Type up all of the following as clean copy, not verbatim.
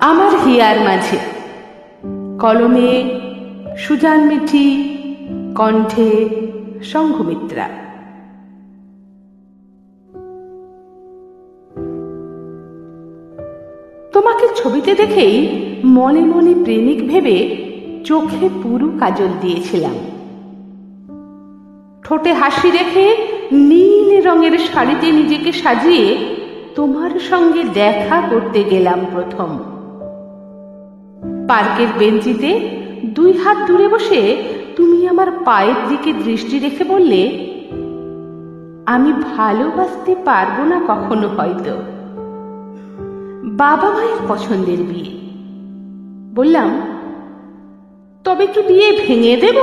আমার হিয়ার মাঝে, কলমে সুজান মিঠি, কণ্ঠে সংঘমিত্রা। তোমাকে ছবিতে দেখেই মনে মনে প্রেমিক ভেবে চোখে পুরু কাজল দিয়েছিলাম। ঠোঁটে হাসি রেখে নীল রঙের শাড়িতে নিজেকে সাজিয়ে তোমার সঙ্গে দেখা করতে গেলাম প্রথম। পার্কের বেঞ্চিতে 2 হাত দূরে বসে তুমি আমার পায়ের দিকে দৃষ্টি রেখে বললে, আমি ভালোবাসতে পারবো না কখনো, হয়তো বাবা মায়ের পছন্দের বিয়ে। বললাম, তবে কি বিয়ে ভেঙে দেব?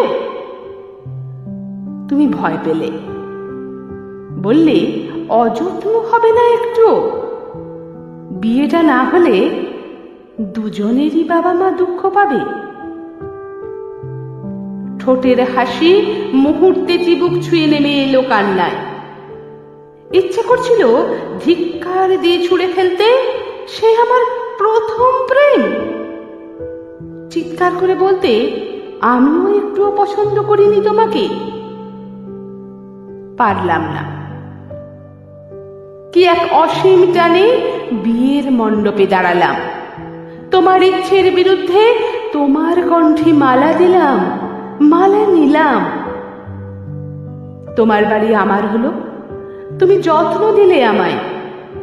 তুমি ভয় পেলে, বললে, অযত্ন হবে না একটু? বিয়েটা না হলে দুজনেরই বাবা মা দুঃখ পাবে। ঠোঁটের হাসি মুহূর্তে চিবুক ছুঁয়ে নেমে এলো কান্নায়। ইচ্ছে করছিল ধিক্কার দিয়ে ছুঁড়ে ফেলতে, সে আমার প্রথম প্রেম। চিৎকার করে বলতে, আমিও একটুও পছন্দ করিনি তোমাকে। পারলাম না। কি এক অসীম টানে বিয়ের মণ্ডপে দাঁড়ালাম। তোমার ইচ্ছের বিরুদ্ধে তোমার কণ্ঠে মালা দিলাম, মালা নিলাম। তোমার বাড়ি আমার হলো, তুমি যত্ন দিলে আমায়,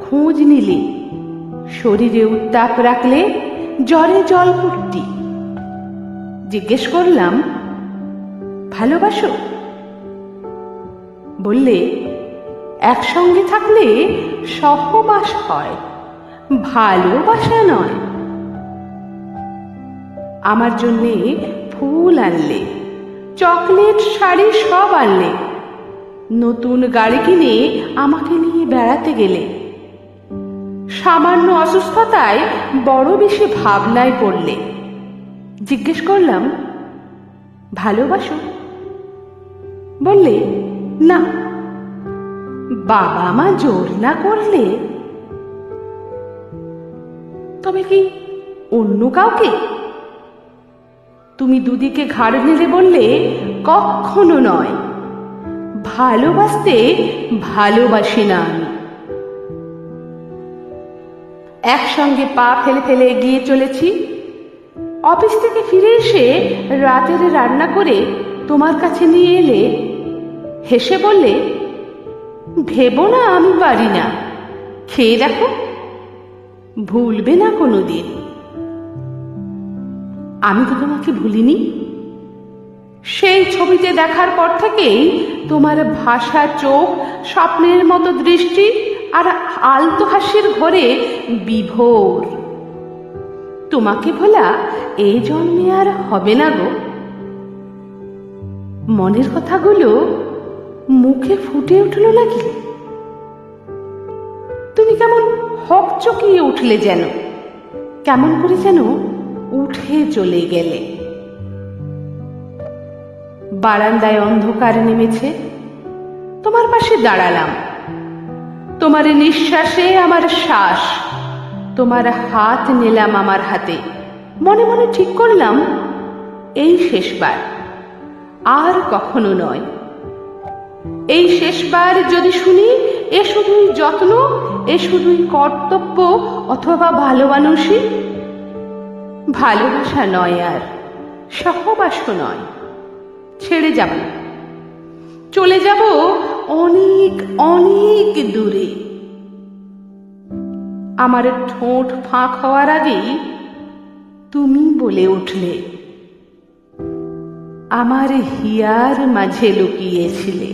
খোঁজ নিলে, শরীরে উত্তাপ রাখলে, জ্বরে জলপট্টি। জিজ্ঞেস করলাম, ভালোবাসো? বললে, একসঙ্গে থাকলে সহবাস হয়, ভালোবাসা নয়। আমার জন্যে ফুল আনলে, চকলেট, শাড়ি সব আনলে। নতুন গাড়ি কিনে আমাকে নিয়ে বেড়াতে গেলে। সামান্য অসুস্থতায় বড় বেশি ভাবনায় পড়লে। জিজ্ঞেস করলাম, ভালোবাসো? বললে, না। বাবা মা জোর না করলে? তবে কি অন্য কাউকে? তুমি দুদিকে ঘাড় নেড়ে বললে, কখনো নয়, ভালোবাসতে ভালোবাসি না আমি। একসঙ্গে পা ফেলে ফেলে এগিয়ে চলেছি। অফিস থেকে ফিরে এসে রাতের রান্না করে তোমার কাছে নিয়ে এলে। হেসে বললে, ভেবো না আমি পারি না, খেয়ে দেখো, ভুলবে না কোনোদিন। আমি তো তোমাকে ভুলিনি। সেই ছবিতে দেখার পর থেকেই তোমার ভাষা চোখ, স্বপ্নের মতো দৃষ্টি আর আলতো হাসির ঘরে বিভোর। তোমাকে ভোলা এই জন্মে আর হবে না গো। মনের কথাগুলো মুখে ফুটে উঠল নাকি? তুমি কেমন হকচকিয়ে উঠলে যেন, কেমন করে যেন উঠে চলে গেলে। বারান্দায় অন্ধকার নেমেছে, তোমার পাশে দাঁড়ালাম। তোমার নিঃশ্বাসে আমার শ্বাস, তোমার হাত নিলাম আমার হাতে। মনে মনে ঠিক করলাম, এই শেষবার, আর কখনো নয়। এই শেষবার যদি শুনি এ শুধুই যত্ন, এ শুধুই কর্তব্য অথবা ভালো মানুষই, ভালোবাসা নয়, আর সহবাসও নয়। ছেড়ে যাব, চলে যাব অনেক অনেক দূরে। আমার ঠোঁট ফাঁক হওয়ার আগেই তুমি বলে উঠলে, আমার হিয়ার মাঝে লুকিয়েছিলে।